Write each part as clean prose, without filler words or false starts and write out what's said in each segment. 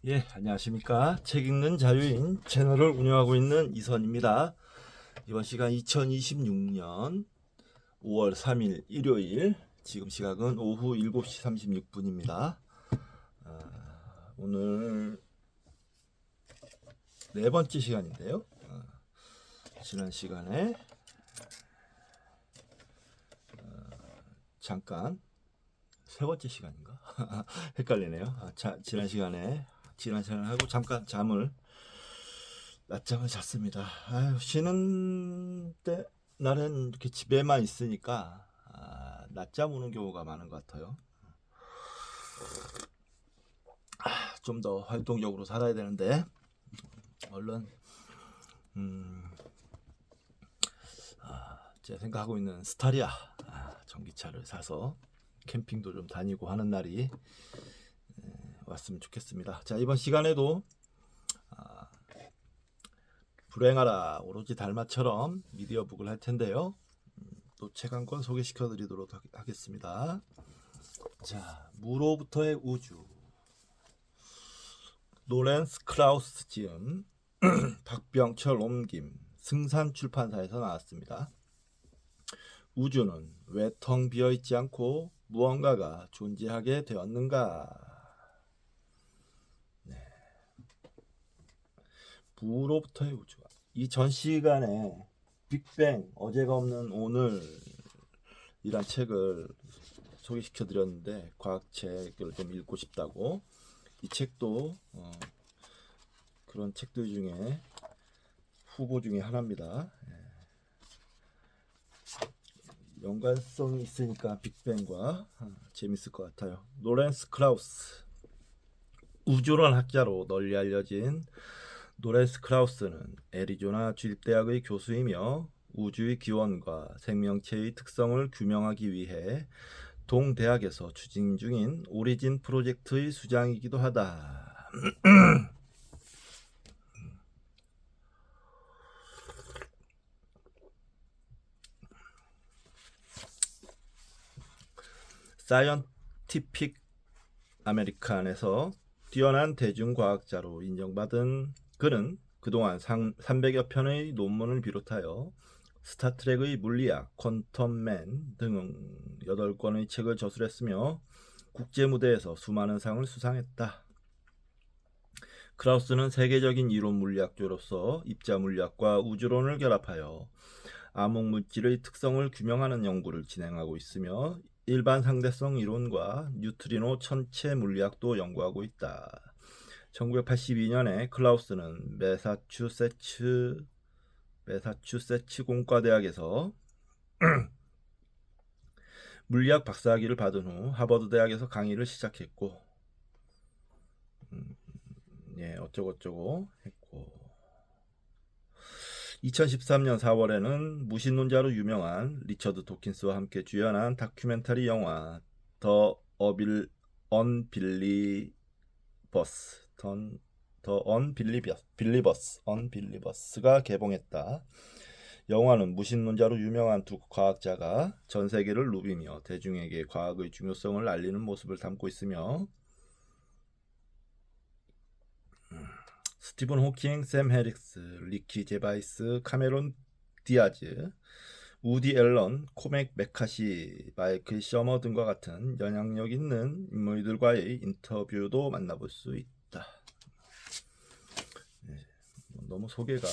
예, 안녕하십니까. 책 읽는 자유인 채널을 운영하고 있는 이선입니다. 이번 시간 2026년 5월 3일 일요일, 지금 시각은 오후 7시 36분입니다. 오늘 네 번째 시간인데요. 지난 시간에 잠깐 세 번째 시간인가? 헷갈리네요. 지난 시간에 하고 잠깐 낮잠을 잤습니다. 아유, 쉬는 때 날은 이렇게 집에만 있으니까 낮잠 오는 경우가 많은 것 같아요. 좀 더 활동적으로 살아야 되는데 얼른 제가 생각하고 있는 스타리아 전기차를 사서 캠핑도 좀 다니고 하는 날이 왔으면 좋겠습니다. 자, 이번 시간에도 불행하라 오로지 달마처럼 미디어북을 할 텐데요. 또 책 한 권 소개시켜 드리도록 하겠습니다. 자, 무로부터의 우주, 노렌스 크라우스 지음, 박병철 옮김, 승산 출판사에서 나왔습니다. 우주는 왜 텅 비어 있지 않고 무언가가 존재하게 되었는가? 네. 무로부터의 우주. 이 전 시간에 빅뱅, 어제가 없는 오늘이란 책을 소개시켜 드렸는데, 과학책을 좀 읽고 싶다고. 이 책도 그런 책들 중에 후보 중에 하나입니다. 연관성이 있으니까 빅뱅과 재밌을 것 같아요. 노렌스 크라우스, 우주론 학자로 널리 알려진 노렌스 크라우스는 애리조나 주립대학의 교수이며 우주의 기원과 생명체의 특성을 규명하기 위해 동대학에서 추진 중인 오리진 프로젝트의 수장이기도 하다. 사이언티픽 아메리칸에서 뛰어난 대중과학자로 인정받은 그는 그동안 300여 편의 논문을 비롯하여 스타트rek의 물리학, 퀀텀맨 등 8권의 책을 저술했으며 국제무대에서 수많은 상을 수상했다. 크라우스는 세계적인 이론 물리학자로서 입자물리학과 우주론을 결합하여 암흑물질의 특성을 규명하는 연구를 진행하고 있으며 일반 상대성 이론과 뉴트리노 천체 물리학도 연구하고 있다. 1982년에 클라우스는 매사추세츠 공과대학에서 물리학 박사학위를 받은 후 하버드 대학에서 강의를 시작했고, 어쩌고저쩌고 했고, 2013년 4월에는 무신론자로 유명한 리처드 도킨스와 함께 주연한 다큐멘터리 영화 더 언빌리버스가 개봉했다. 영화는 무신론자로 유명한 두 과학자가 전 세계를 누비며 대중에게 과학의 중요성을 알리는 모습을 담고 있으며 스티븐 호킹, 샘 해릭스, 리키 제바이스, 카메론 디아즈, 우디 앨런, 코맥 메카시, 마이클 셔머 등과 같은 영향력 있는 인물들과의 인터뷰도 만나볼 수 있다. 너무 소개가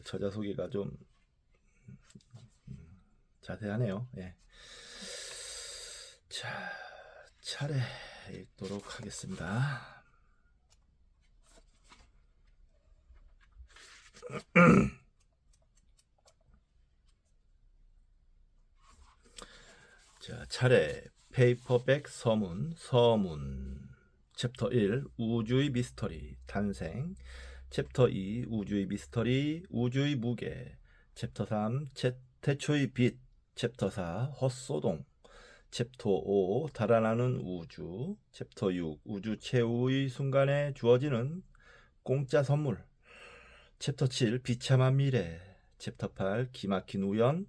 저자 소개가 좀 자세하네요. 예. 자, 차례 읽도록 하겠습니다. 자, 차례 페이퍼백 서문 챕터 1 우주의 미스터리 탄생, 챕터 2 우주의 미스터리 우주의 무게, 챕터 3 태초의 빛, 챕터 4 헛소동, 챕터 5 달아나는 우주, 챕터 6 우주 최후의 순간에 주어지는 공짜 선물, 챕터 7 비참한 미래, 챕터 8 기막힌 우연,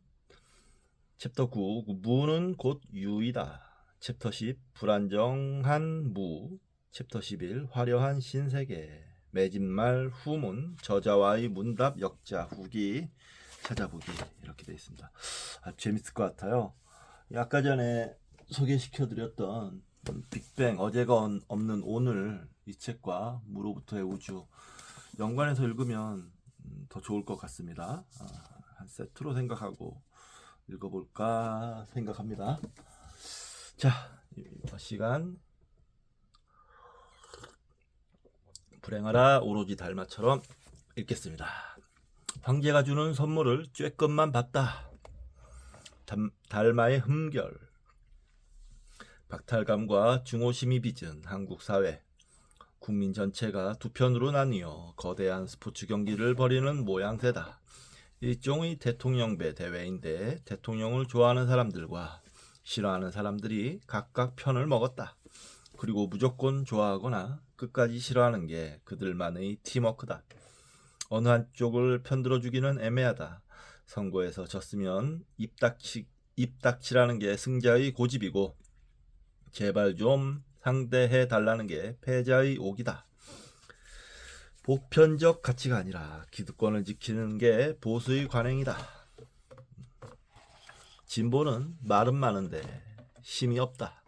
챕터 9 무는 곧 유이다, 챕터 10 불안정한 무, 챕터 11 화려한 신세계 매진말 후문 저자와의 문답 역자 후기 찾아보기 이렇게 되어 있습니다. 재밌을 것 같아요. 아까 전에 소개시켜드렸던 빅뱅 어제가 없는 오늘 이 책과 무로부터의 우주 연관해서 읽으면 더 좋을 것 같습니다. 한 세트로 생각하고 읽어볼까 생각합니다. 자, 시간 불행하라 오로지 달마처럼 읽겠습니다. 황제가 주는 선물을 쬐끔만 봤다. 달마의 흠결. 박탈감과 중오심이 빚은 한국 사회. 국민 전체가 두 편으로 나뉘어 거대한 스포츠 경기를 벌이는 모양새다. 일종의 대통령배 대회인데 대통령을 좋아하는 사람들과 싫어하는 사람들이 각각 편을 먹었다. 그리고 무조건 좋아하거나 끝까지 싫어하는 게 그들만의 팀워크다. 어느 한쪽을 편들어주기는 애매하다. 선거에서 졌으면 입 닥치라는 게 승자의 고집이고 제발 좀 상대해 달라는 게 패자의 옥이다. 보편적 가치가 아니라 기득권을 지키는 게 보수의 관행이다. 진보는 말은 많은데 힘이 없다.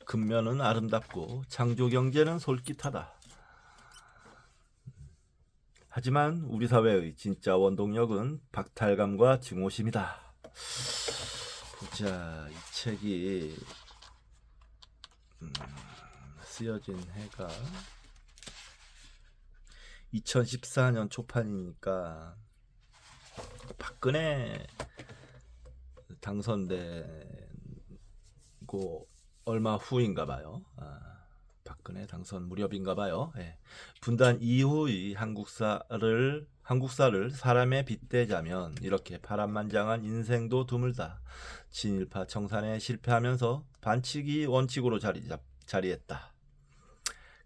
근면은 아름답고 창조경제는 솔깃하다. 하지만 우리 사회의 진짜 원동력은 박탈감과 증오심이다. 보자, 이 책이 쓰여진 해가 2014년 초판이니까 박근혜 당선되고 얼마 후인가 봐요. 박근혜 당선 무렵인가 봐요. 예. 분단 이후의 한국사를 사람에 빗대자면 이렇게 파란만장한 인생도 드물다. 친일파 청산에 실패하면서 반칙이 원칙으로 자리했다.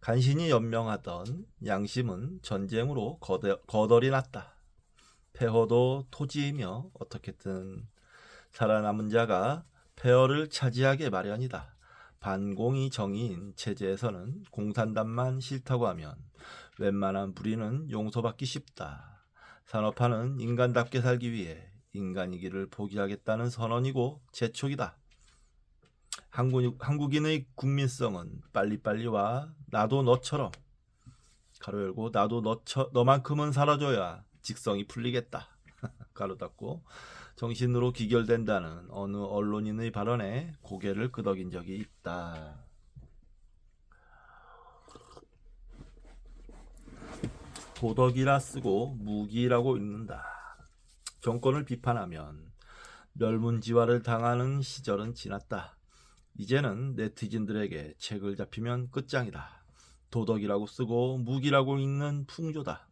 간신히 연명하던 양심은 전쟁으로 거덜이 났다. 폐허도 토지이며 어떻게든 살아남은 자가 폐허를 차지하게 마련이다. 반공이 정의인 체제에서는 공산당만 싫다고 하면 웬만한 불의는 용서받기 쉽다. 산업화는 인간답게 살기 위해 인간이기를 포기하겠다는 선언이고 재촉이다. 한국인의 국민성은 빨리빨리와 나도 너처럼 가로 열고 나도 너만큼은 살아줘야 직성이 풀리겠다. 가로 닫고 정신으로 기결된다는 어느 언론인의 발언에 고개를 끄덕인 적이 있다. 도덕이라 쓰고 무기라고 읽는다. 정권을 비판하면 멸문지화를 당하는 시절은 지났다. 이제는 네티즌들에게 책을 잡히면 끝장이다. 도덕이라고 쓰고 무기라고 읽는 풍조다.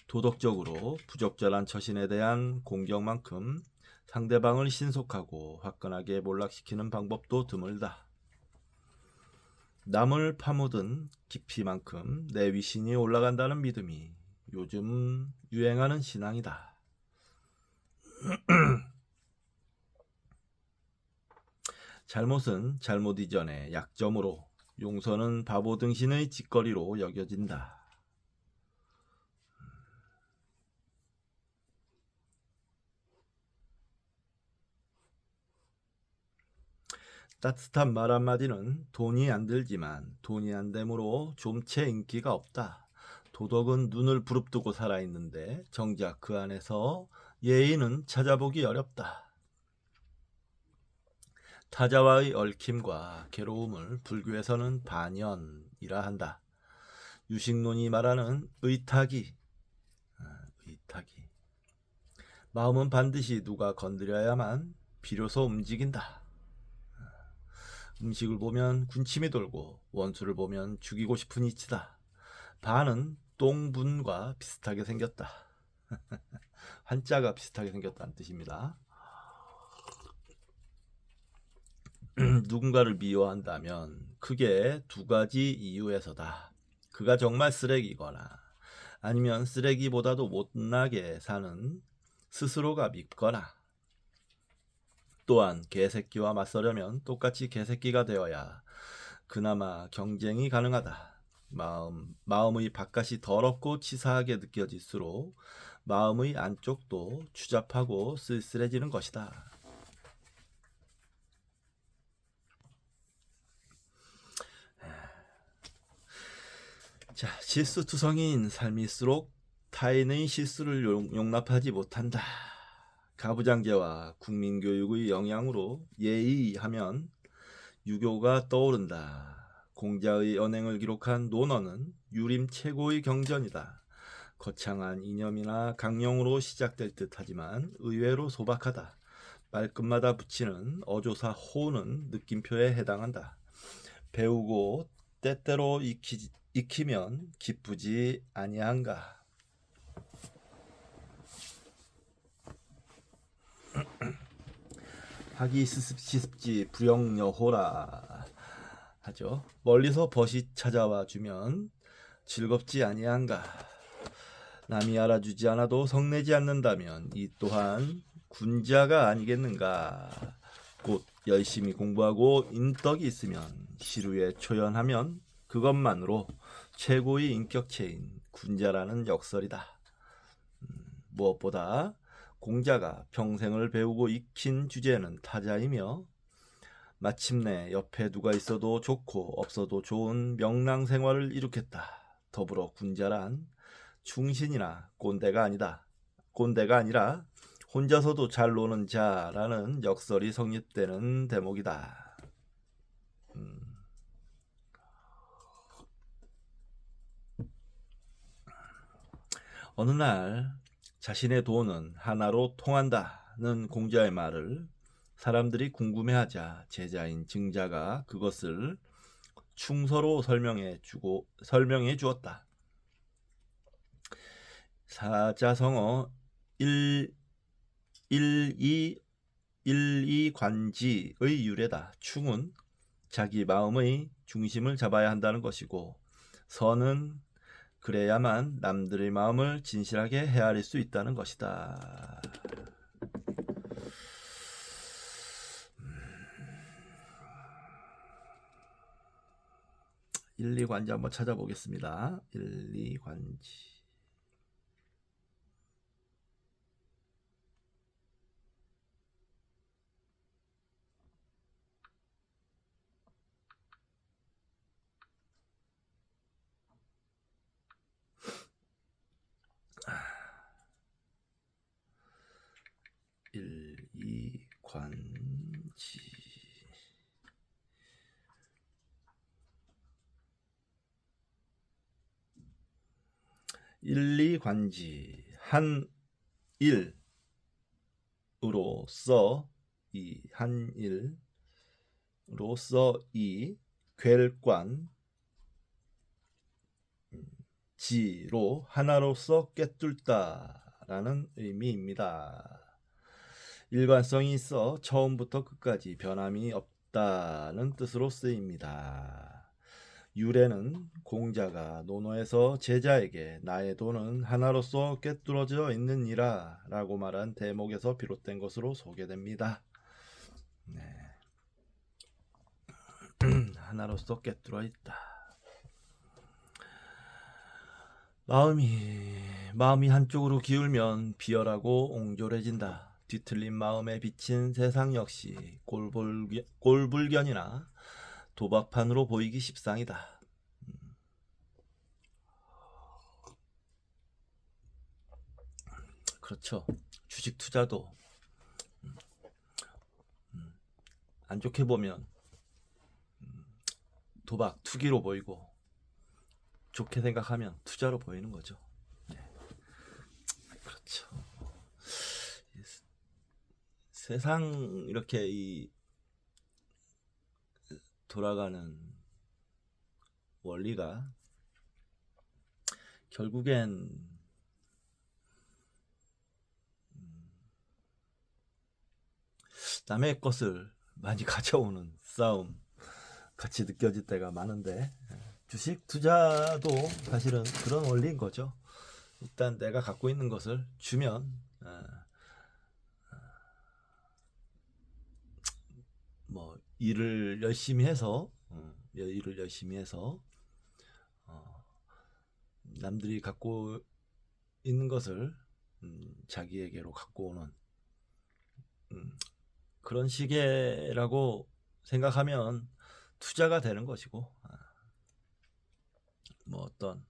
도덕적으로 부적절한 처신에 대한 공격만큼 상대방을 신속하고 화끈하게 몰락시키는 방법도 드물다. 남을 파묻은 깊이만큼 내 위신이 올라간다는 믿음이 요즘 유행하는 신앙이다. 잘못은 잘못 이전의 약점으로, 용서는 바보 등신의 짓거리로 여겨진다. 따뜻한 말 한마디는 돈이 안 들지만 돈이 안 됨으로 좀채 인기가 없다. 도덕은 눈을 부릅뜨고 살아있는데 정작 그 안에서 예의는 찾아보기 어렵다. 타자와의 얽힘과 괴로움을 불교에서는 반연이라 한다. 유식론이 말하는 의탁이. 마음은 반드시 누가 건드려야만 비로소 움직인다. 음식을 보면 군침이 돌고 원수를 보면 죽이고 싶은 이치다. 반은 똥분과 비슷하게 생겼다. 한자가 비슷하게 생겼다는 뜻입니다. 누군가를 미워한다면 크게 두 가지 이유에서다. 그가 정말 쓰레기거나 아니면 쓰레기보다도 못나게 사는 스스로가 밉거나, 또한 개새끼와 맞서려면 똑같이 개새끼가 되어야 그나마 경쟁이 가능하다. 마음의 바깥이 더럽고 치사하게 느껴질수록 마음의 안쪽도 추잡하고 쓸쓸해지는 것이다. 자, 실수투성이인 삶일수록 타인의 실수를 용납하지 못한다. 가부장제와 국민교육의 영향으로 예의하면 유교가 떠오른다. 공자의 언행을 기록한 논어는 유림 최고의 경전이다. 거창한 이념이나 강령으로 시작될 듯하지만 의외로 소박하다. 말끝마다 붙이는 어조사 호는 느낌표에 해당한다. 배우고 때때로 익히면 기쁘지 아니한가. 하기 시습지 불영여호라 하죠. 멀리서 벗이 찾아와 주면 즐겁지 아니한가. 남이 알아주지 않아도 성내지 않는다면 이 또한 군자가 아니겠는가. 곧 열심히 공부하고 인덕이 있으면 시루에 초연하면 그것만으로 최고의 인격체인 군자라는 역설이다. 무엇보다 공자가 평생을 배우고 익힌 주제는 타자이며 마침내 옆에 누가 있어도 좋고 없어도 좋은 명랑생활을 이룩했다. 더불어 군자란 충신이나 꼰대가 아니라 혼자서도 잘 노는 자라는 역설이 성립되는 대목이다. 어느 날 자신의 돈은 하나로 통한다는 공자의 말을 사람들이 궁금해하자 제자인 증자가 그것을 충서로 설명해 주었다. 사자성어 일이관지의 유래다. 충은 자기 마음의 중심을 잡아야 한다는 것이고, 서는 그래야만 남들의 마음을 진실하게 헤아릴 수 있다는 것이다. 일리관지 한번 찾아보겠습니다. 일리관지. 일리관지. 일리관지. 한 일으로서 이 궤관 지로 하나로서 꿰뚫다라는 의미입니다. 일관성이 있어 처음부터 끝까지 변함이 없다는 뜻으로 쓰입니다. 유래는 공자가 논어에서 제자에게 나의 돈은 하나로서 꿰뚫어져 있느니라 라고 말한 대목에서 비롯된 것으로 소개됩니다. 네. 하나로서 꿰뚫어 있다. 마음이 한쪽으로 기울면 비열하고 옹졸해진다. 뒤틀린 마음에 비친 세상 역시 꼴불견이나 도박판으로 보이기 십상이다. 그렇죠. 주식 투자도 안 좋게 보면 도박, 투기로 보이고 좋게 생각하면 투자로 보이는 거죠. 네. 그렇죠. 세상 이렇게 돌아가는 원리가 결국엔 남의 것을 많이 가져오는 싸움 같이 느껴질 때가 많은데, 주식 투자도 사실은 그런 원리인 거죠. 일단 내가 갖고 있는 것을 주면 뭐 일을 열심히 해서 일을 열심히 해서 남들이 갖고 있는 것을 자기에게로 갖고 오는 그런 시계라고 생각하면 투자가 되는 것이고, 뭐 어떤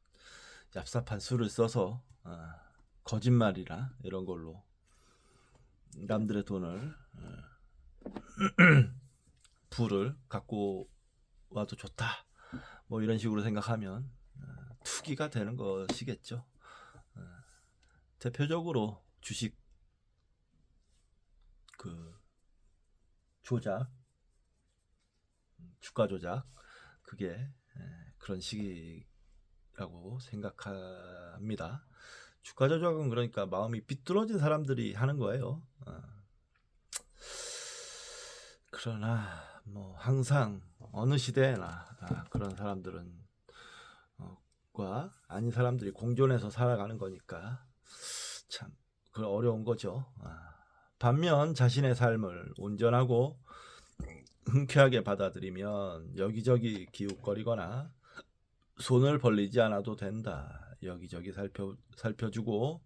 얍삽한 수를 써서 거짓말이나 이런 걸로 남들의 돈을 부를 갖고 와도 좋다, 뭐 이런 식으로 생각하면 투기가 되는 것이겠죠. 대표적으로 주식 조작, 주가 조작, 그게 그런 시기라고 생각합니다. 주가 조작은 그러니까 마음이 삐뚤어진 사람들이 하는 거예요. 그러나 뭐 항상 어느 시대에나 그런 사람들은 과 아닌 사람들이 공존해서 살아가는 거니까 참 그 어려운 거죠. 반면 자신의 삶을 온전하고 흔쾌하게 받아들이면 여기저기 기웃거리거나 손을 벌리지 않아도 된다. 여기저기 살펴주고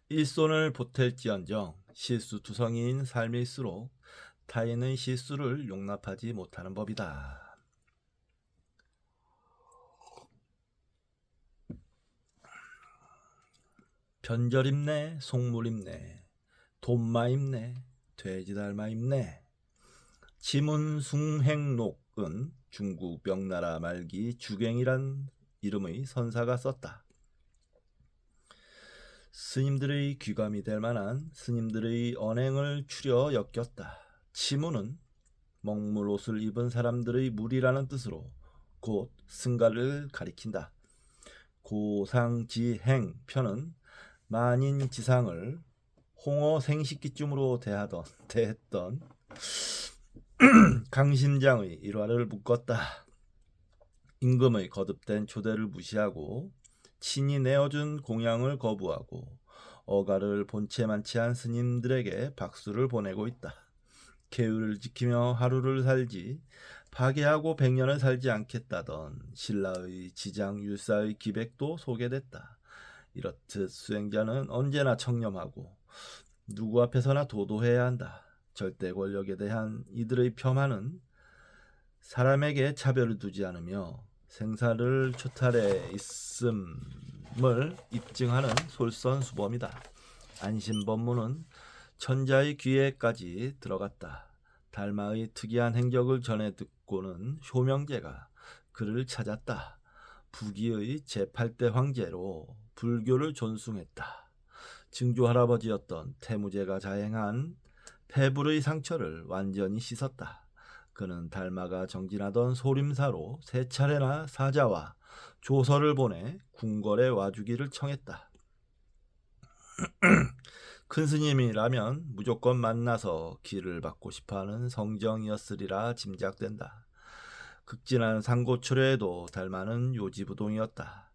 일손을 보탤지언정 실수투성이인 삶일수록 타인의 실수를 용납하지 못하는 법이다. 변절입네, 속물입네, 돈마입네, 돼지달마입네. 지문숭행록은 중국 명나라 말기 주갱이란 이름의 선사가 썼다. 스님들의 귀감이 될 만한 스님들의 언행을 추려 엮였다. 치무는 먹물 옷을 입은 사람들의 무리라는 뜻으로 곧 승가를 가리킨다. 고상지행 편은 만인지상을 홍어 생식기쯤으로 대했던 강심장의 일화를 묶었다. 임금의 거듭된 초대를 무시하고 친히 내어준 공양을 거부하고 어가를 본체만치 한 스님들에게 박수를 보내고 있다. 계율을 지키며 하루를 살지 파괴하고 100년을 살지 않겠다던 신라의 지장 율사의 기백도 소개됐다. 이렇듯 수행자는 언제나 청렴하고 누구 앞에서나 도도해야 한다. 절대 권력에 대한 이들의 폄하는 사람에게 차별을 두지 않으며 생사를 초탈해 있음을 입증하는 솔선수범이다. 안심법문은 천자의 귀에까지 들어갔다. 달마의 특이한 행적을 전해 듣고는 효명제가 그를 찾았다. 부기의 제8대 황제로 불교를 존숭했다. 증조 할아버지였던 태무제가 자행한 폐불의 상처를 완전히 씻었다. 그는 달마가 정진하던 소림사로 3차례나 사자와 조서를 보내 궁궐에 와주기를 청했다. 큰 스님이라면 무조건 만나서 기를 받고 싶어하는 성정이었으리라 짐작된다. 극진한 상고초려에도 달마는 요지부동이었다.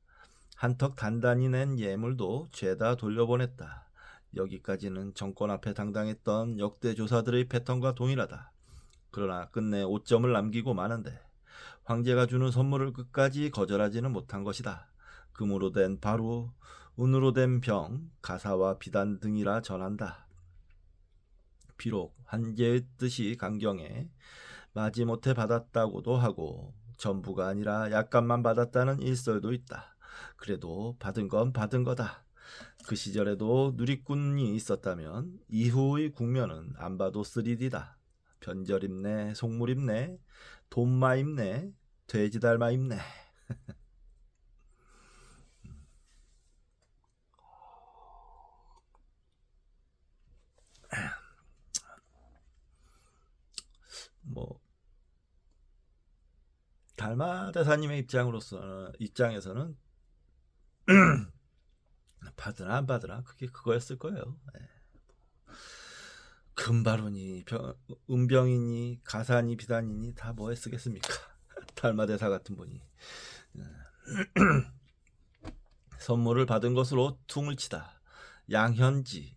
한턱 단단히 낸 예물도 죄다 돌려보냈다. 여기까지는 정권 앞에 당당했던 역대 조사들의 패턴과 동일하다. 그러나 끝내 오점을 남기고 마는데 황제가 주는 선물을 끝까지 거절하지는 못한 것이다. 금으로 된 바루, 은으로 된 병, 가사와 비단 등이라 전한다. 비록 황제의 뜻이 강경해 마지못해 받았다고도 하고 전부가 아니라 약간만 받았다는 일설도 있다. 그래도 받은 건 받은 거다. 그 시절에도 누리꾼이 있었다면 이후의 국면은 안 봐도 3D다. 변절입네, 속물입네, 돈마입네, 돼지달마입네. 뭐 달마 대사님의 입장에서는 받으나 안 받으나 그게 그거였을 거예요. 금바루니 은병이니 가사니 비단이니 다 뭐에 쓰겠습니까? 달마 대사 같은 분이 선물을 받은 것으로 퉁을 치다. 양현지는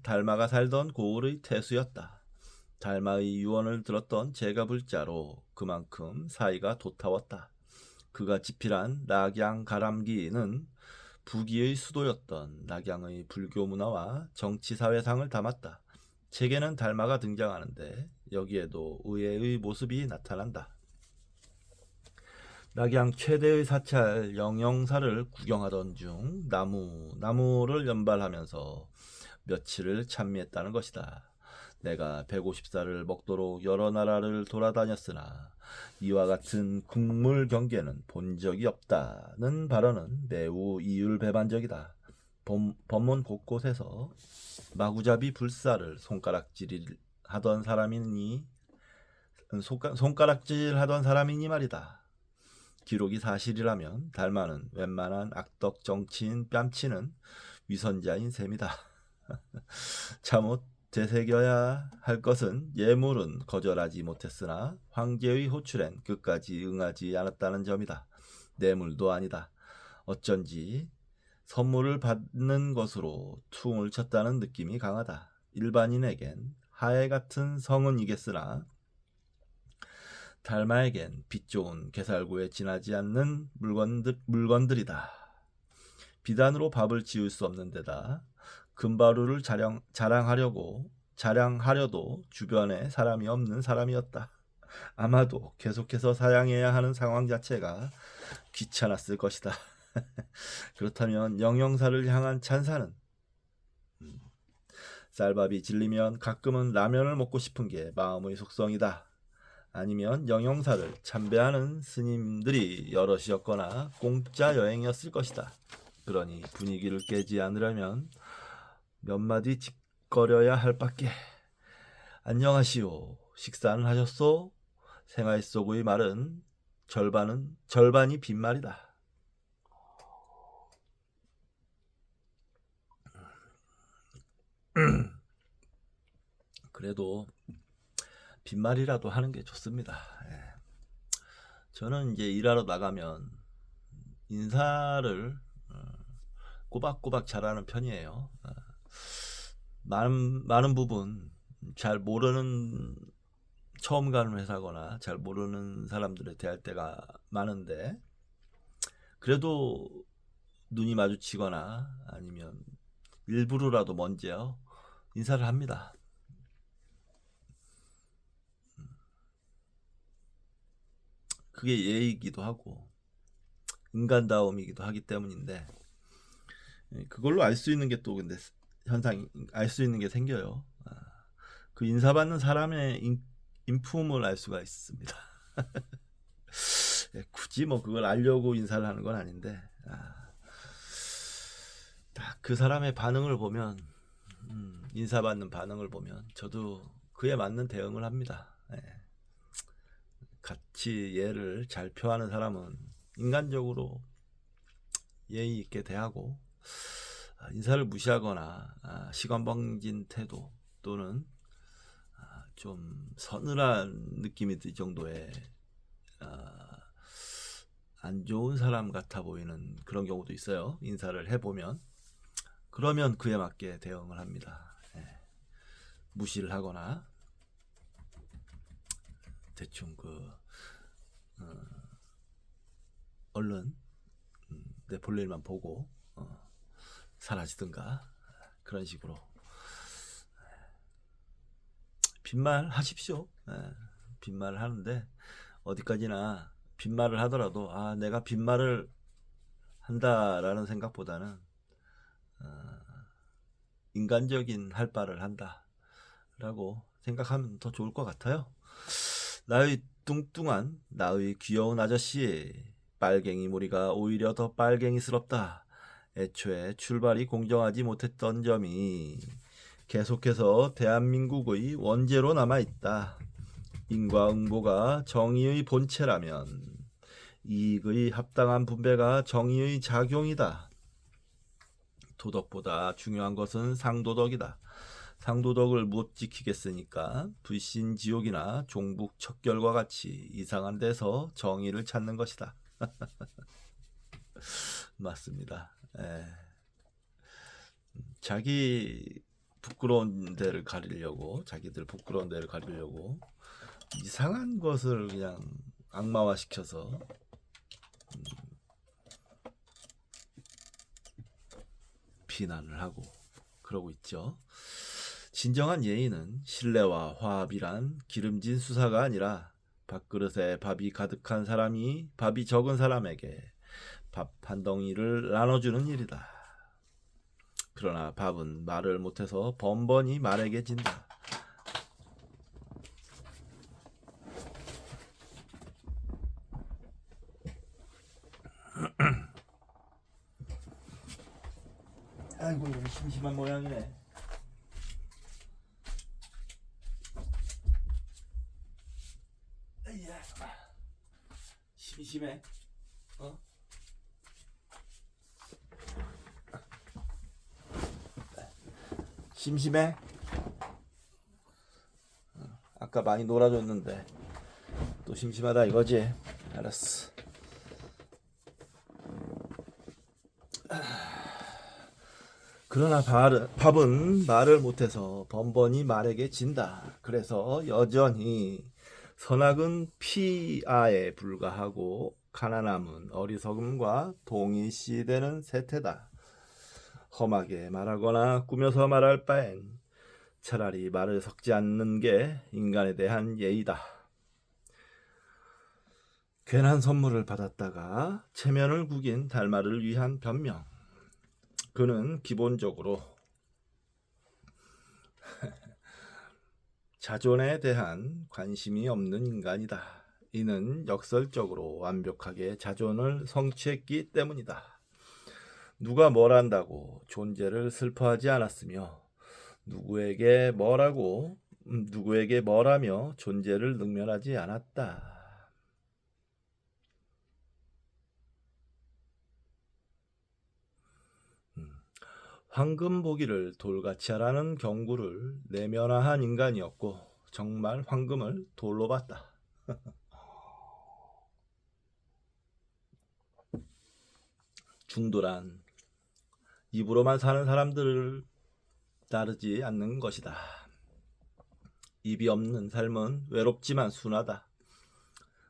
달마가 살던 고을의 태수였다. 달마의 유언을 들었던 제가불자로 그만큼 사이가 도타웠다. 그가 집필한 낙양가람기는 부기의 수도였던 낙양의 불교 문화와 정치사회상을 담았다. 책에는 달마가 등장하는데 여기에도 의외의 모습이 나타난다. 낙양 최대의 사찰 영영사를 구경하던 중 나무를 연발하면서 며칠을 찬미했다는 것이다. 내가 150살을 먹도록 여러 나라를 돌아다녔으나 이와 같은 국물 경계는 본 적이 없다는 발언은 매우 이율배반적이다. 법문 곳곳에서 마구잡이 불사를 손가락질 하던 사람이니 말이다. 기록이 사실이라면 달마는 웬만한 악덕 정치인 뺨치는 위선자인 셈이다. 참못 되새겨야 할 것은 예물은 거절하지 못했으나 황제의 호출엔 끝까지 응하지 않았다는 점이다. 뇌물도 아니다. 어쩐지 선물을 받는 것으로 퉁을 쳤다는 느낌이 강하다. 일반인에겐 하해 같은 성은이겠으나 달마에겐 빛 좋은 개살구에 지나지 않는 물건들이다. 비단으로 밥을 지을 수 없는 데다 금바루를 자랑하려도 주변에 사람이 없는 사람이었다. 아마도 계속해서 사양해야 하는 상황 자체가 귀찮았을 것이다. 그렇다면 영영사를 향한 찬사는 쌀밥이 질리면 가끔은 라면을 먹고 싶은 게 마음의 속성이다. 아니면 영영사를 참배하는 스님들이 여럿이었거나 공짜 여행이었을 것이다. 그러니 분위기를 깨지 않으려면 몇 마디 짓거려야 할 밖에. 안녕하시오. 식사는 하셨소? 생활 속의 말은 절반이 빈말이다. 그래도 빈말이라도 하는 게 좋습니다. 예. 저는 이제 일하러 나가면 인사를 꼬박꼬박 잘하는 편이에요. 많은 부분 잘 모르는 처음 가는 회사거나 잘 모르는 사람들에 대할 때가 많은데 그래도 눈이 마주치거나 아니면 일부러라도 먼저 인사를 합니다. 그게 예의이기도 하고 인간다움이기도 하기 때문인데 그걸로 알 수 있는 게 또 근데 현상이 알 수 있는 게 생겨요. 그 인사받는 사람의 인품을 알 수가 있습니다. 굳이 뭐 그걸 알려고 인사를 하는 건 아닌데 딱 그 사람의 반응을 보면 인사받는 반응을 보면 저도 그에 맞는 대응을 합니다. 같이 예를 잘 표하는 사람은 인간적으로 예의 있게 대하고 인사를 무시하거나 시건방진 태도 또는 좀 서늘한 느낌이 들 정도의 안 좋은 사람 같아 보이는 그런 경우도 있어요. 인사를 해보면 그러면 그에 맞게 대응을 합니다. 무시를 하거나 대충 얼른 내 볼 일만 보고 사라지든가 그런 식으로 빈말 하십시오. 빈말을 하는데 어디까지나 빈말을 하더라도 내가 빈말을 한다라는 생각보다는 인간적인 할 바를 한다라고 생각하면 더 좋을 것 같아요. 나의 뚱뚱한 나의 귀여운 아저씨 빨갱이 무리가 오히려 더 빨갱이스럽다. 애초에 출발이 공정하지 못했던 점이 계속해서 대한민국의 원죄로 남아있다. 인과응보가 정의의 본체라면 이익의 합당한 분배가 정의의 작용이다. 도덕보다 중요한 것은 상도덕이다. 상도덕을 못 지키겠으니까 불신지옥이나 종북 척결과 같이 이상한 데서 정의를 찾는 것이다. 맞습니다. 자기 부끄러운 데를 가리려고, 자기들 부끄러운 데를 가리려고 이상한 것을 그냥 악마화 시켜서 비난을 하고 그러고 있죠. 진정한 예의는 신뢰와 화합이란 기름진 수사가 아니라 밥그릇에 밥이 가득한 사람이 밥이 적은 사람에게 밥 한 덩이를 나눠주는 일이다. 그러나 밥은 말을 못해서 번번이 말에게 진다. 아이고, 이거 심심한 모양이네. 아이야, 심심해. 어? 심심해? 아까 많이 놀아줬는데 또 심심하다 이거지? 알았어. 그러나 밥은 말을 못해서 번번이 말에게 진다. 그래서 여전히 선악은 피아에 불과하고 가난함은 어리석음과 동일시되는 세태다. 험하게 말하거나 꾸며서 말할 바엔 차라리 말을 섞지 않는 게 인간에 대한 예의다. 괜한 선물을 받았다가 체면을 구긴 달마를 위한 변명. 그는 기본적으로 자존에 대한 관심이 없는 인간이다. 이는 역설적으로 완벽하게 자존을 성취했기 때문이다. 누가 뭘 한다고 존재를 슬퍼하지 않았으며 누구에게 뭘하며 존재를 능멸하지 않았다. 황금 보기를 돌같이 하라는 경고를 내면화한 인간이었고 정말 황금을 돌로 봤다. 중도란 입으로만 사는 사람들을 따르지 않는 것이다. 입이 없는 삶은 외롭지만 순하다.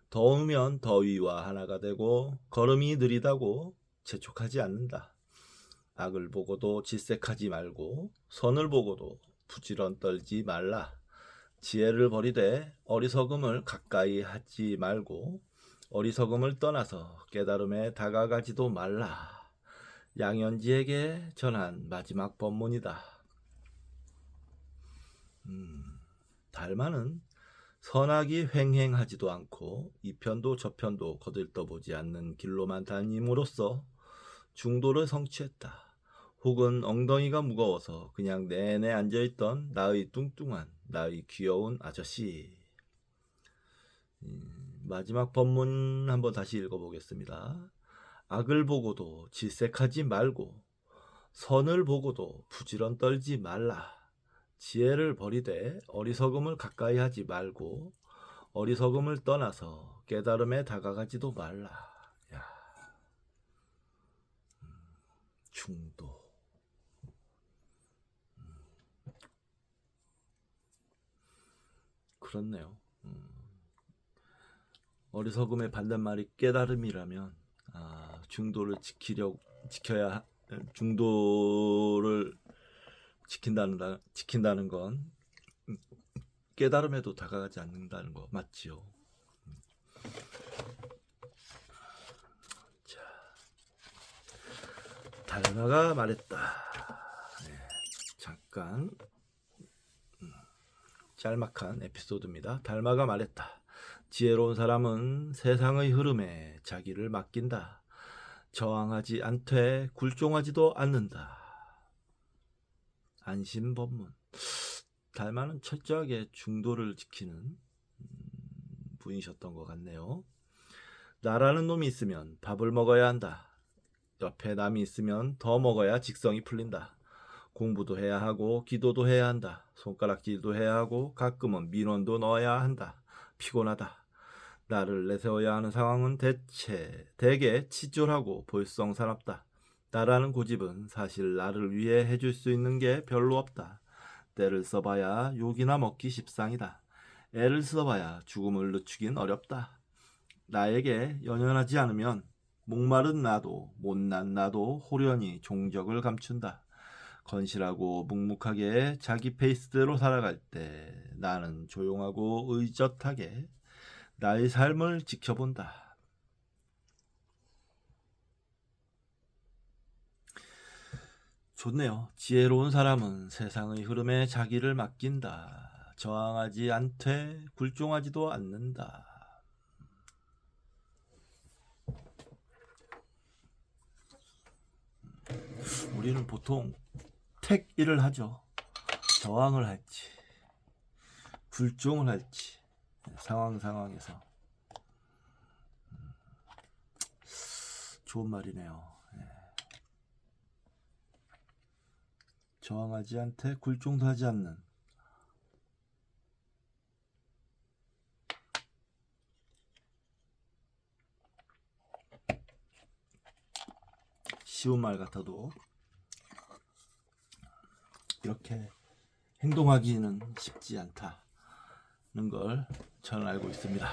더우면 더위와 하나가 되고 걸음이 느리다고 재촉하지 않는다. 악을 보고도 질색하지 말고 선을 보고도 부지런 떨지 말라. 지혜를 버리되 어리석음을 가까이 하지 말고 어리석음을 떠나서 깨달음에 다가가지도 말라. 양현지에게 전한 마지막 법문이다. 달마는 선악이 횡행하지도 않고 이편도 저편도 거들떠보지 않는 길로만 다님으로써 중도를 성취했다. 혹은 엉덩이가 무거워서 그냥 내내 앉아있던 나의 뚱뚱한 나의 귀여운 아저씨. 마지막 법문 한번 다시 읽어보겠습니다. 악을 보고도 질색하지 말고 선을 보고도 부지런 떨지 말라. 지혜를 버리되 어리석음을 가까이 하지 말고 어리석음을 떠나서 깨달음에 다가가지도 말라. 야, 중도. 그렇네요. 어리석음의 반대말이 깨달음이라면 중도를 지킨다는 건 깨달음에도 다가가지 않는다는 거 맞지요. 자, 달마가 말했다. 네, 잠깐 짤막한 에피소드입니다. 달마가 말했다. 지혜로운 사람은 세상의 흐름에 자기를 맡긴다. 저항하지 않되 굴종하지도 않는다. 안심법문. 달마는 철저하게 중도를 지키는 분이셨던 것 같네요. 나라는 놈이 있으면 밥을 먹어야 한다. 옆에 남이 있으면 더 먹어야 직성이 풀린다. 공부도 해야 하고 기도도 해야 한다. 손가락질도 해야 하고 가끔은 민원도 넣어야 한다. 피곤하다. 나를 내세워야 하는 상황은 대개 치졸하고 볼썽사납다. 나라는 고집은 사실 나를 위해 해줄 수 있는 게 별로 없다. 때를 써봐야 욕이나 먹기 십상이다. 애를 써봐야 죽음을 늦추긴 어렵다. 나에게 연연하지 않으면 목마른 나도 못난 나도 호련히 종적을 감춘다. 건실하고 묵묵하게 자기 페이스대로 살아갈 때 나는 조용하고 의젓하게 나의 삶을 지켜본다. 좋네요. 지혜로운 사람은 세상의 흐름에 자기를 맡긴다. 저항하지 않되 굴종하지도 않는다. 우리는 보통 택일을 하죠. 저항을 할지 굴종을 할지 상황에서. 좋은 말이네요. 저항하지 않되 굴종도 하지 않는. 쉬운 말 같아도 이렇게 행동하기는 쉽지 않다는 걸 저는 알고 있습니다.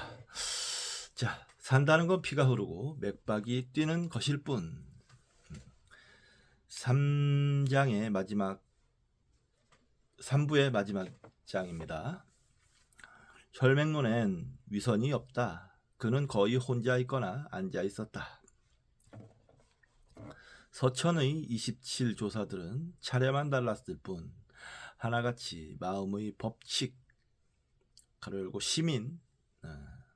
자, 산다는 건 피가 흐르고 맥박이 뛰는 것일 뿐. 3부의 마지막 장입니다. 혈맹론엔 위선이 없다. 그는 거의 혼자 있거나 앉아 있었다. 서천의 27 조사들은 차례만 달랐을 뿐 하나같이 마음의 법칙 가로 열고 시민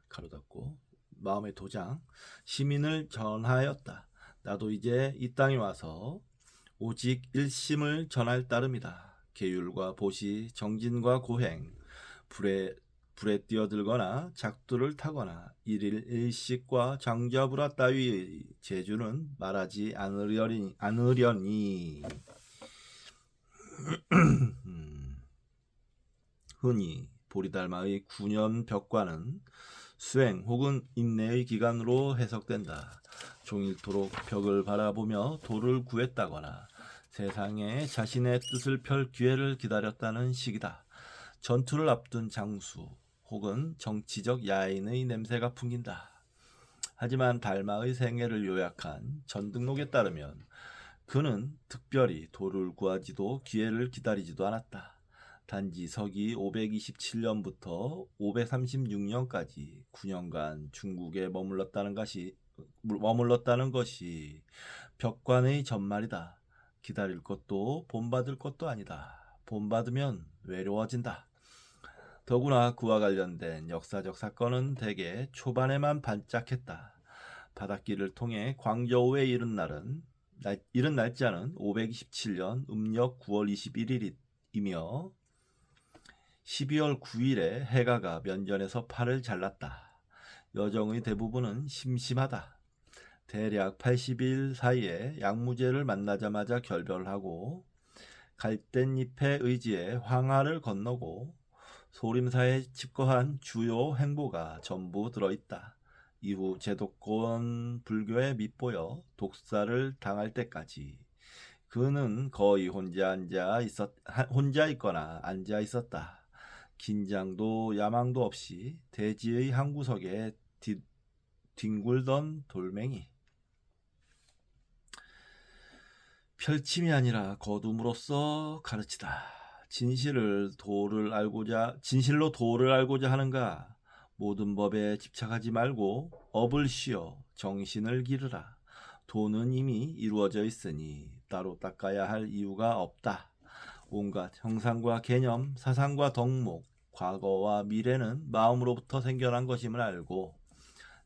가로 닫고 마음의 도장 시민을 전하였다. 나도 이제 이 땅에 와서 오직 일심을 전할 따름이다. 계율과 보시, 정진과 고행, 불에 뛰어들거나 작두를 타거나 일일 일식과 장자부라 따위의 재주는 말하지 않으려니. 흔히 보리달마의 9년 벽과는 수행 혹은 인내의 기간으로 해석된다. 종일토록 벽을 바라보며 도를 구했다거나 세상에 자신의 뜻을 펼 기회를 기다렸다는 시기다. 전투를 앞둔 장수 혹은 정치적 야인의 냄새가 풍긴다. 하지만 달마의 생애를 요약한 전등록에 따르면 그는 특별히 도를 구하지도 기회를 기다리지도 않았다. 단지 서기 527년부터 536년까지 9년간 중국에 머물렀다는 것이 벽관의 전말이다. 기다릴 것도 본받을 것도 아니다. 본받으면 외로워진다. 더구나 그와 관련된 역사적 사건은 대개 초반에만 반짝했다. 바닷길을 통해 광저우에 이른 날짜는 527년 음력 9월 21일이며 12월 9일에 해가가 면전에서 팔을 잘랐다. 여정의 대부분은 심심하다. 대략 80일 사이에 양무제를 만나자마자 결별하고 갈대잎의 의지에 황하를 건너고 소림사에 집거한 주요 행보가 전부 들어있다. 이후 제도권 불교에 밑보여 독사를 당할 때까지 그는 거의 혼자 있거나 앉아 있었다. 긴장도 야망도 없이 대지의 한 구석에 뒹굴던 돌멩이. 펼침이 아니라 거둠으로써 가르치다. 진실로 도를 알고자 하는가? 모든 법에 집착하지 말고 업을 쉬어 정신을 기르라. 도는 이미 이루어져 있으니 따로 닦아야 할 이유가 없다. 온갖 형상과 개념, 사상과 덕목, 과거와 미래는 마음으로부터 생겨난 것임을 알고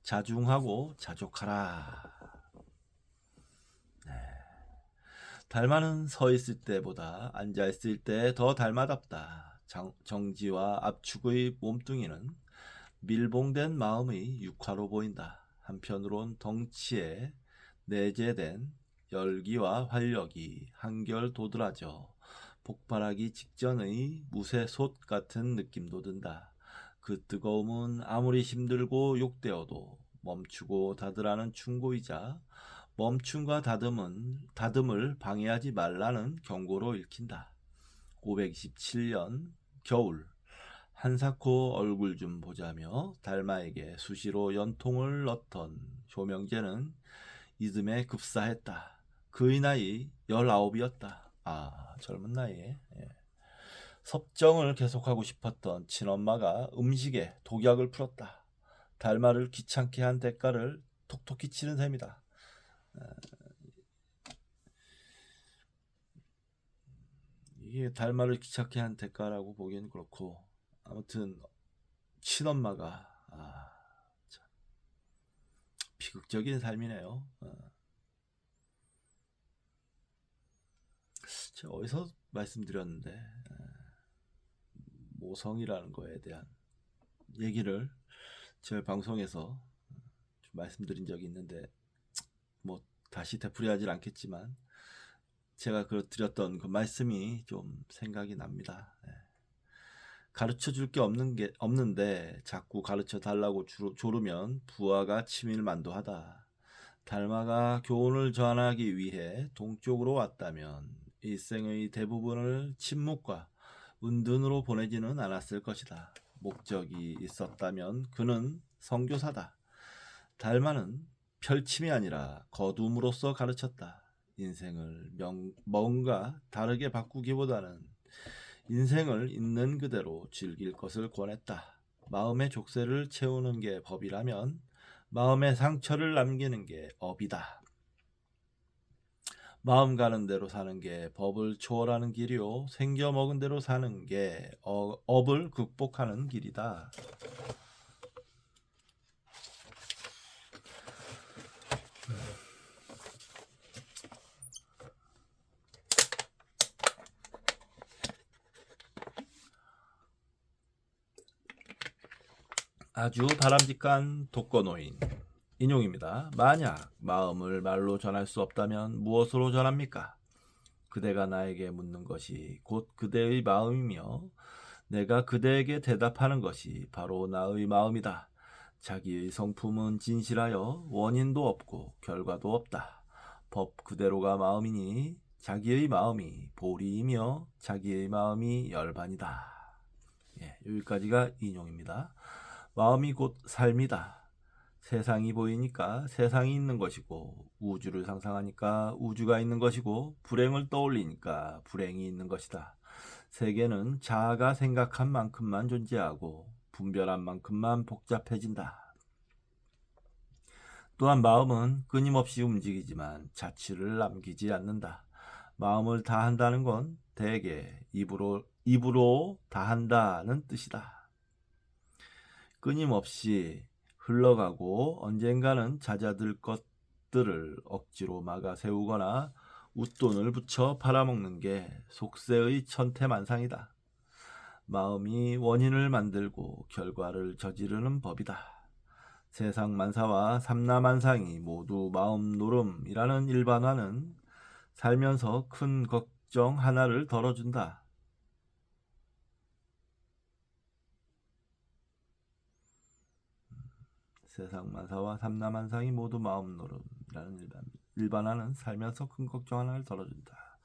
자중하고 자족하라. 달마는 서 있을 때보다 앉아 있을 때 더 달마답다. 정지와 압축의 몸뚱이는 밀봉된 마음의 육화로 보인다. 한편으론 덩치에 내재된 열기와 활력이 한결 도드라져 폭발하기 직전의 무쇠솥 같은 느낌도 든다. 그 뜨거움은 아무리 힘들고 욕되어도 멈추고 닫으라는 충고이자 멈춤과 다듬을 방해하지 말라는 경고로 읽힌다. 527년 겨울 한사코 얼굴 좀 보자며 달마에게 수시로 연통을 넣던 효명제는 이듬해 급사했다. 그의 나이 19이었다. 젊은 나이에. 섭정을 계속하고 싶었던 친엄마가 음식에 독약을 풀었다. 달마를 귀찮게 한 대가를 톡톡히 치른 셈이다. 이게 달마를 귀찮게 한 대가라고 보기엔 그렇고, 아무튼 친엄마가 참 비극적인 삶이네요. 제가 어디서 말씀드렸는데 모성이라는 거에 대한 얘기를 제 방송에서 좀 말씀드린 적이 있는데 뭐 다시 되풀이하지 않겠지만 제가 드렸던 그 말씀이 좀 생각이 납니다. 가르쳐 줄 게 없는데 자꾸 가르쳐 달라고 조르면 부하가 치밀만도하다. 달마가 교훈을 전하기 위해 동쪽으로 왔다면 일생의 대부분을 침묵과 은둔으로 보내지는 않았을 것이다. 목적이 있었다면 그는 선교사다. 달마는 펼침이 아니라 거둠으로써 가르쳤다. 인생을 뭔가 다르게 바꾸기보다는 인생을 있는 그대로 즐길 것을 권했다. 마음의 족쇄를 채우는 게 법이라면 마음의 상처를 남기는 게 업이다. 마음 가는 대로 사는 게 법을 초월하는 길이요, 생겨 먹은 대로 사는 게 업을 극복하는 길이다. 아주 바람직한 독거노인 인용입니다. 만약 마음을 말로 전할 수 없다면 무엇으로 전합니까? 그대가 나에게 묻는 것이 곧 그대의 마음이며 내가 그대에게 대답하는 것이 바로 나의 마음이다. 자기의 성품은 진실하여 원인도 없고 결과도 없다. 법 그대로가 마음이니 자기의 마음이 보리이며 자기의 마음이 열반이다. 여기까지가 인용입니다. 마음이 곧 삶이다. 세상이 보이니까 세상이 있는 것이고, 우주를 상상하니까 우주가 있는 것이고, 불행을 떠올리니까 불행이 있는 것이다. 세계는 자아가 생각한 만큼만 존재하고 분별한 만큼만 복잡해진다. 또한 마음은 끊임없이 움직이지만 자취를 남기지 않는다. 마음을 다한다는 건 대개 입으로 다한다는 뜻이다. 끊임없이 흘러가고 언젠가는 잦아들 것들을 억지로 막아 세우거나 웃돈을 붙여 팔아먹는 게 속세의 천태만상이다. 마음이 원인을 만들고 결과를 저지르는 법이다. 세상 만사와 삼라만상이 모두 마음 노름이라는 일반화는 살면서 큰 걱정 하나를 덜어준다. 세상 만사와 삼라만상이 모두 마음 노름이라는 일반화는 살면서 큰 걱정 하나를 덜어준다.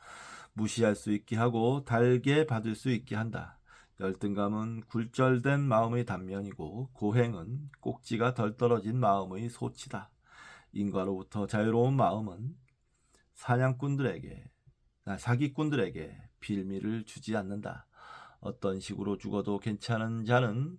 무시할 수 있게 하고 달게 받을 수 있게 한다. 열등감은 굴절된 마음의 단면이고 고행은 꼭지가 덜 떨어진 마음의 소치다. 인과로부터 자유로운 마음은 사기꾼들에게 빌미를 주지 않는다. 어떤 식으로 죽어도 괜찮은 자는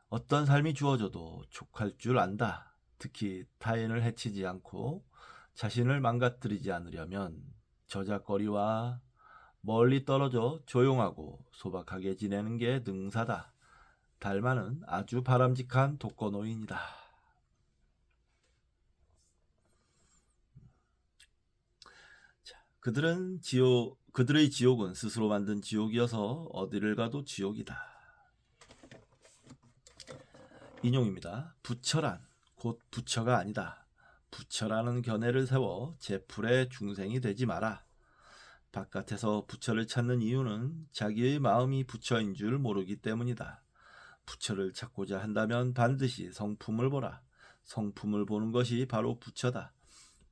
어떤 삶이 주어져도 족할 줄 안다. 특히 타인을 해치지 않고 자신을 망가뜨리지 않으려면 저작거리와 멀리 떨어져 조용하고 소박하게 지내는 게 능사다. 달마는 아주 바람직한 독거노인이다. 그들의 지옥은 스스로 만든 지옥이어서 어디를 가도 지옥이다. 인용입니다. 부처란 곧 부처가 아니다. 부처라는 견해를 세워 제풀의 중생이 되지 마라. 바깥에서 부처를 찾는 이유는 자기의 마음이 부처인 줄 모르기 때문이다. 부처를 찾고자 한다면 반드시 성품을 보라. 성품을 보는 것이 바로 부처다.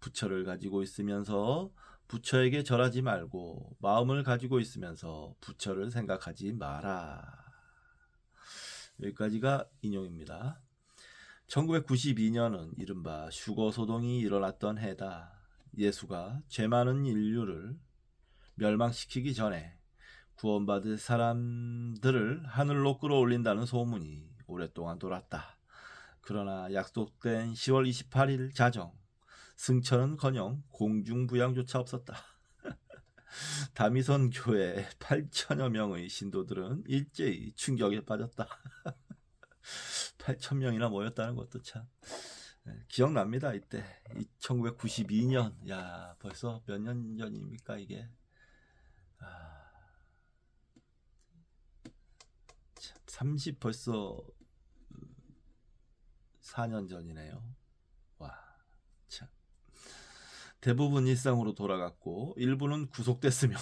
부처를 가지고 있으면서 부처에게 절하지 말고 마음을 가지고 있으면서 부처를 생각하지 마라. 여기까지가 인용입니다. 1992년은 이른바 휴거소동이 일어났던 해다. 예수가 죄 많은 인류를 멸망시키기 전에 구원받을 사람들을 하늘로 끌어올린다는 소문이 오랫동안 돌았다. 그러나 약속된 10월 28일 자정, 승천은커녕 공중부양조차 없었다. 다미선 교회 8천여 명의 신도들은 일제히 충격에 빠졌다. 8,000명이나 모였다는 것도 참 기억납니다. 이때 1992년, 야 벌써 몇 년 전입니까 이게? 30 벌써 4년 전이네요. 와, 참. 대부분 일상으로 돌아갔고 일부는 구속됐으며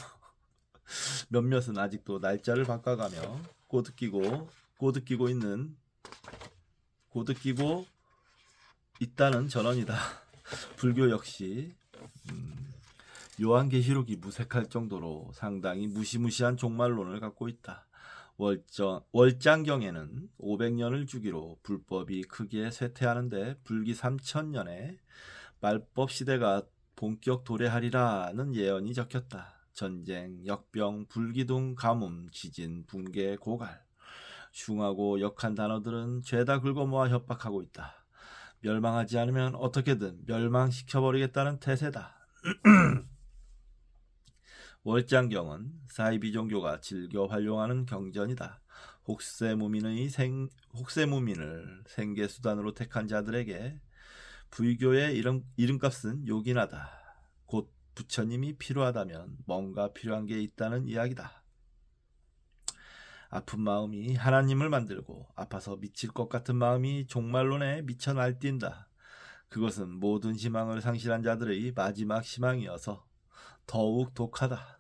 몇몇은 아직도 날짜를 바꿔가며 꼬드끼고 있다는 전언이다. 불교 역시 요한계시록이 무색할 정도로 상당히 무시무시한 종말론을 갖고 있다. 월장경에는 500년을 주기로 불법이 크게 쇠퇴하는데 불기 3000년에 말법 시대가 본격 도래하리라는 예언이 적혔다. 전쟁, 역병, 불기둥, 가뭄, 지진, 붕괴, 고갈. 흉하고 역한 단어들은 죄다 긁어모아 협박하고 있다. 멸망하지 않으면 어떻게든 멸망시켜버리겠다는 태세다. 월장경은 사이비 종교가 즐겨 활용하는 경전이다. 혹세무민을 생계수단으로 택한 자들에게 불교의 이름값은 요긴하다. 곧 부처님이 필요하다면 뭔가 필요한 게 있다는 이야기다. 아픈 마음이 하나님을 만들고 아파서 미칠 것 같은 마음이 종말론에 미쳐 날뛴다. 그것은 모든 희망을 상실한 자들의 마지막 희망이어서 더욱 독하다.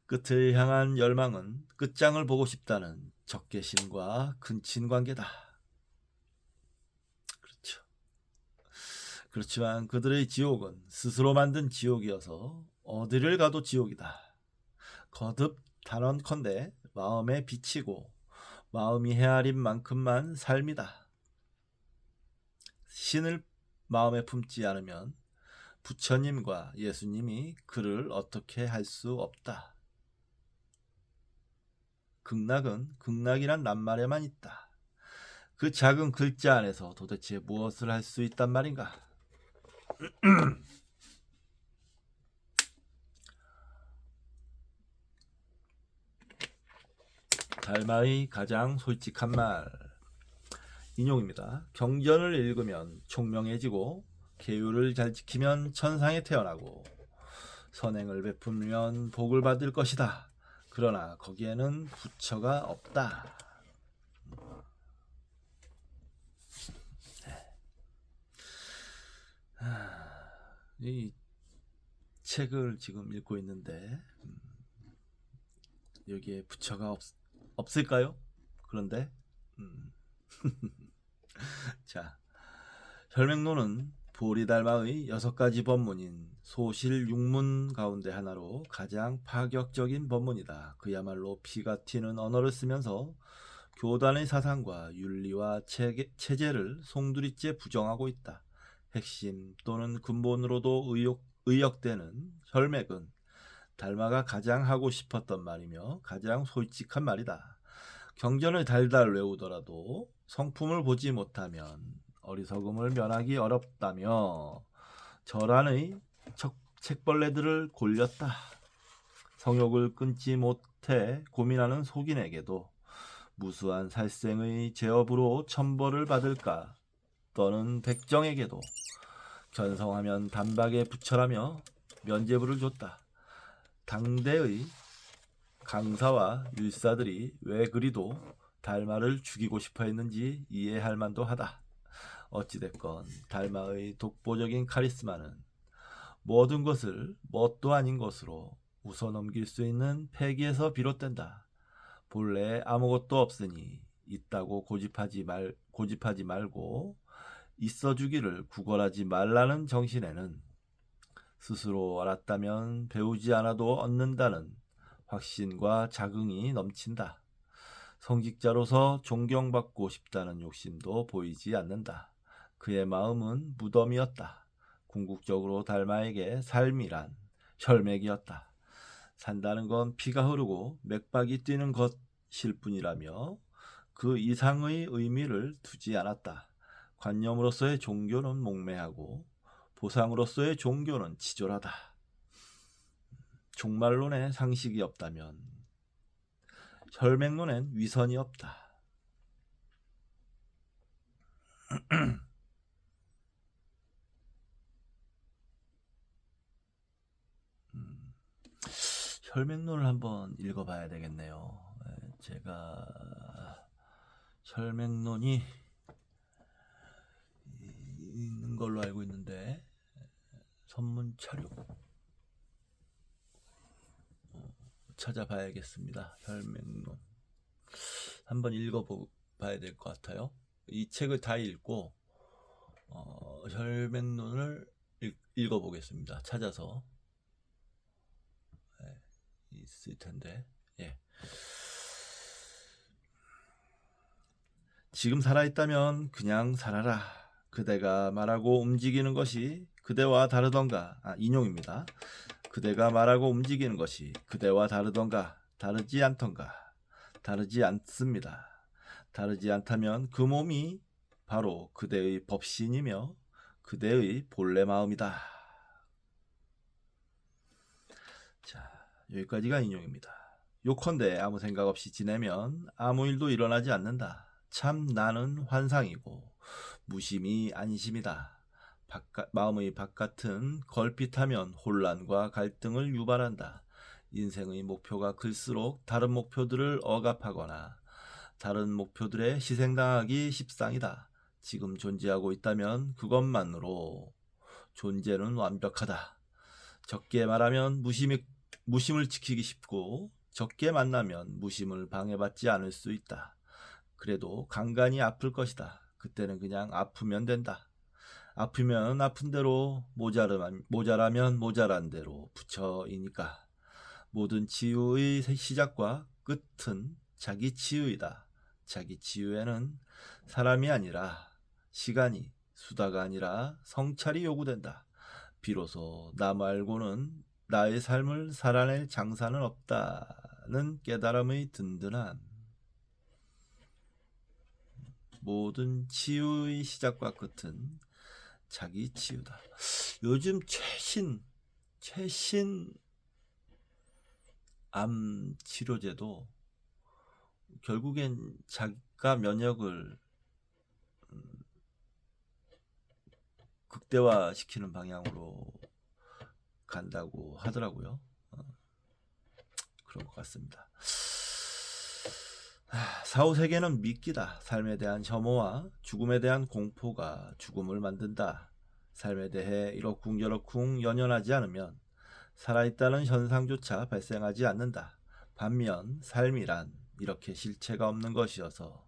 끝을 향한 열망은 끝장을 보고 싶다는 적개심과 근친관계다. 그렇죠. 그렇지만 그들의 지옥은 스스로 만든 지옥이어서 어디를 가도 지옥이다. 거듭 단언컨대 마음에 비치고 마음이 헤아린 만큼만 삶이다. 신을 마음에 품지 않으면 부처님과 예수님이 그를 어떻게 할 수 없다. 극락은 극락이란 낱말에만 있다. 그 작은 글자 안에서 도대체 무엇을 할 수 있단 말인가? 달마의 가장 솔직한 말. 인용입니다. 경전을 읽으면 총명해지고 계율을 잘 지키면 천상에 태어나고 선행을 베풀면 복을 받을 것이다. 그러나 거기에는 부처가 없다. 이 책을 지금 읽고 있는데 여기에 부처가 없을까요? 그런데 자, 혈맹론은 보리달마의 6가지 법문인 소실육문 가운데 하나로 가장 파격적인 법문이다. 그야말로 피가 튀는 언어를 쓰면서 교단의 사상과 윤리와 체제를 송두리째 부정하고 있다. 핵심 또는 근본으로도 의역되는 혈맥은 달마가 가장 하고 싶었던 말이며 가장 솔직한 말이다. 경전을 달달 외우더라도 성품을 보지 못하면 어리석음을 면하기 어렵다며 절안의 책벌레들을 골렸다. 성욕을 끊지 못해 고민하는 속인에게도 무수한 살생의 제업으로 천벌을 받을까 떠는 백정에게도 견성하면 단박에 부처라며 면죄부를 줬다. 당대의 강사와 율사들이 왜 그리도 달마를 죽이고 싶어 했는지 이해할 만도 하다. 어찌됐건 달마의 독보적인 카리스마는 모든 것을 뭣도 아닌 것으로 웃어넘길 수 있는 패기에서 비롯된다. 본래 아무것도 없으니 있다고 고집하지 말고 있어주기를 구걸하지 말라는 정신에는 스스로 알았다면 배우지 않아도 얻는다는 확신과 자긍이 넘친다. 성직자로서 존경받고 싶다는 욕심도 보이지 않는다. 그의 마음은 무덤이었다. 궁극적으로 달마에게 삶이란 혈맥이었다. 산다는 건 피가 흐르고 맥박이 뛰는 것일 뿐이라며 그 이상의 의미를 두지 않았다. 관념으로서의 종교는 몽매하고 보상으로서의 종교는 치졸하다. 종말론에 상식이 없다면 혈맹론엔 위선이 없다. 혈맹론을 한번 읽어봐야 되겠네요. 제가 혈맹론이 있는 걸로 알고 있는데 선문 차료 찾아봐야겠습니다. 혈맹론 한번 읽어봐야 될 것 같아요. 이 책을 다 읽고 혈맹론을 읽어보겠습니다. 찾아서 있을 텐데. 예. 지금 살아있다면 그냥 살아라. 그대가 말하고 움직이는 것이 그대와 다르던가. 인용입니다. 그대가 말하고 움직이는 것이 그대와 다르던가 다르지 않던가. 다르지 않습니다. 다르지 않다면 그 몸이 바로 그대의 법신이며 그대의 본래 마음이다. 자, 여기까지가 인용입니다. 요컨대 아무 생각 없이 지내면 아무 일도 일어나지 않는다. 참 나는 환상이고 무심이 안심이다. 마음의 바깥은 걸핏하면 혼란과 갈등을 유발한다. 인생의 목표가 클수록 다른 목표들을 억압하거나 다른 목표들에 희생당하기 십상이다. 지금 존재하고 있다면 그것만으로 존재는 완벽하다. 적게 말하면 무심을 지키기 쉽고 적게 만나면 무심을 방해받지 않을 수 있다. 그래도 간간히 아플 것이다. 그때는 그냥 아프면 된다. 아프면 아픈 대로, 모자라면 모자란 대로 부처이니까. 모든 치유의 시작과 끝은 자기 치유이다. 자기 치유에는 사람이 아니라 시간이, 수다가 아니라 성찰이 요구된다. 비로소 나 말고는 나의 삶을 살아낼 장사는 없다는 깨달음의 든든한 모든 치유의 시작과 끝은 자기 치유다. 요즘 최신 암 치료제도 결국엔 자가 면역을 극대화시키는 방향으로 간다고 하더라고요. 그런 것 같습니다. 사후세계는 미끼다. 삶에 대한 혐오와 죽음에 대한 공포가 죽음을 만든다. 삶에 대해 이러쿵저러쿵 연연하지 않으면 살아있다는 현상조차 발생하지 않는다. 반면 삶이란 이렇게 실체가 없는 것이어서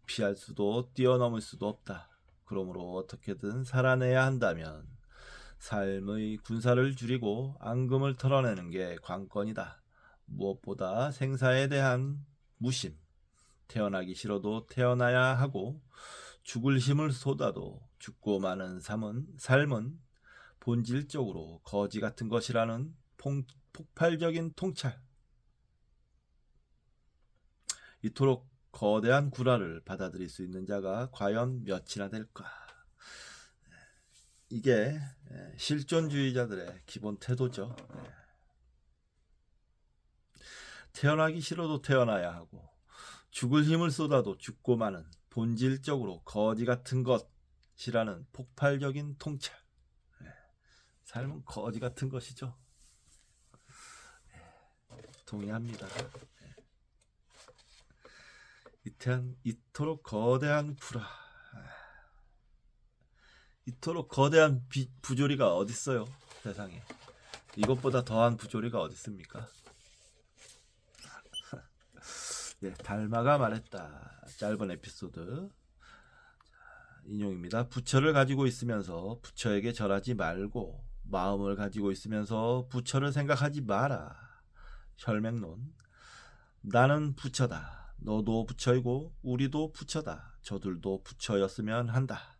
피할 수도 뛰어넘을 수도 없다. 그러므로 어떻게든 살아내야 한다면 삶의 군사를 줄이고 앙금을 털어내는 게 관건이다. 무엇보다 생사에 대한 무심, 태어나기 싫어도 태어나야 하고 죽을 힘을 쏟아도 죽고 마는 삶은 본질적으로 거지 같은 것이라는 폭발적인 통찰. 이토록 거대한 구라를 받아들일 수 있는 자가 과연 몇이나 될까? 이게 실존주의자들의 기본 태도죠. 태어나기 싫어도 태어나야 하고 죽을 힘을 쏟아도 죽고 마는 본질적으로 거지 같은 것이라는 폭발적인 통찰. 삶은 거지 같은 것이죠. 동의합니다. 이토록 거대한 구라, 이토록 거대한 부조리가 어딨어요, 세상에. 이것보다 더한 부조리가 어딨습니까? 네, 달마가 말했다. 짧은 에피소드. 인용입니다. 부처를 가지고 있으면서 부처에게 절하지 말고 마음을 가지고 있으면서 부처를 생각하지 마라. 혈맹론. 나는 부처다. 너도 부처이고 우리도 부처다. 저들도 부처였으면 한다.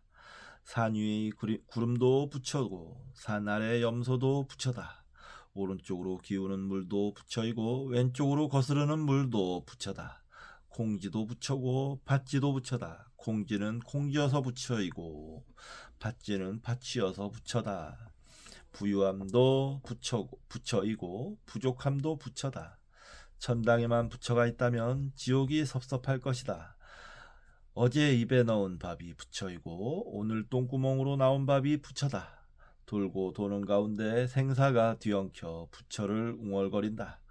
산 위의 구름도 부처고 산 아래 염소도 부처다. 오른쪽으로 기우는 물도 부처이고 왼쪽으로 거스르는 물도 부처다. 공지도 부처고 밭지도 부처다. 공지는 공지여서 부처이고 밭지는 밭이어서 부처다. 부유함도 부처이고 부족함도 부처다. 천당에만 부처가 있다면 지옥이 섭섭할 것이다. 어제 입에 넣은 밥이 부처이고 오늘 똥구멍으로 나온 밥이 부처다. 돌고 도는 가운데 생사가 뒤엉켜 부처를 웅얼거린다.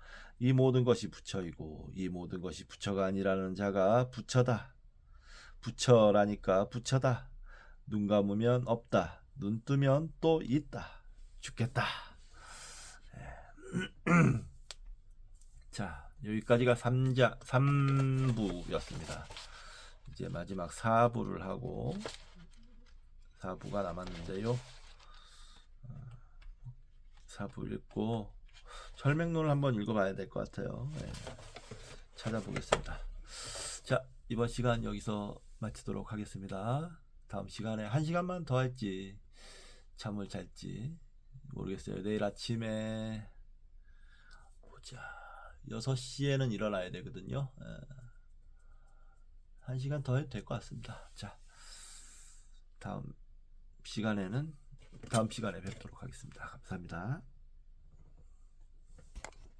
이 모든 것이 부처이고 이 모든 것이 부처가 아니라는 자가 부처다. 부처라니까 부처다. 눈 감으면 없다. 눈 뜨면 또 있다. 죽겠다. 자, 여기까지가 3부였습니다. 이제 마지막 4부를 하고 4부가 남았는데요. 4부 읽고 혈맹론을 한번 읽어봐야 될 것 같아요. 네, 찾아보겠습니다. 자, 이번 시간 여기서 마치도록 하겠습니다. 다음 시간에 1시간만 더 할지 잠을 잘지 모르겠어요. 내일 아침에 보자. 6시에는 일어나야 되거든요. 1시간 더 해도 될 것 같습니다. 자, 다음 시간에 뵙도록 하겠습니다. 감사합니다.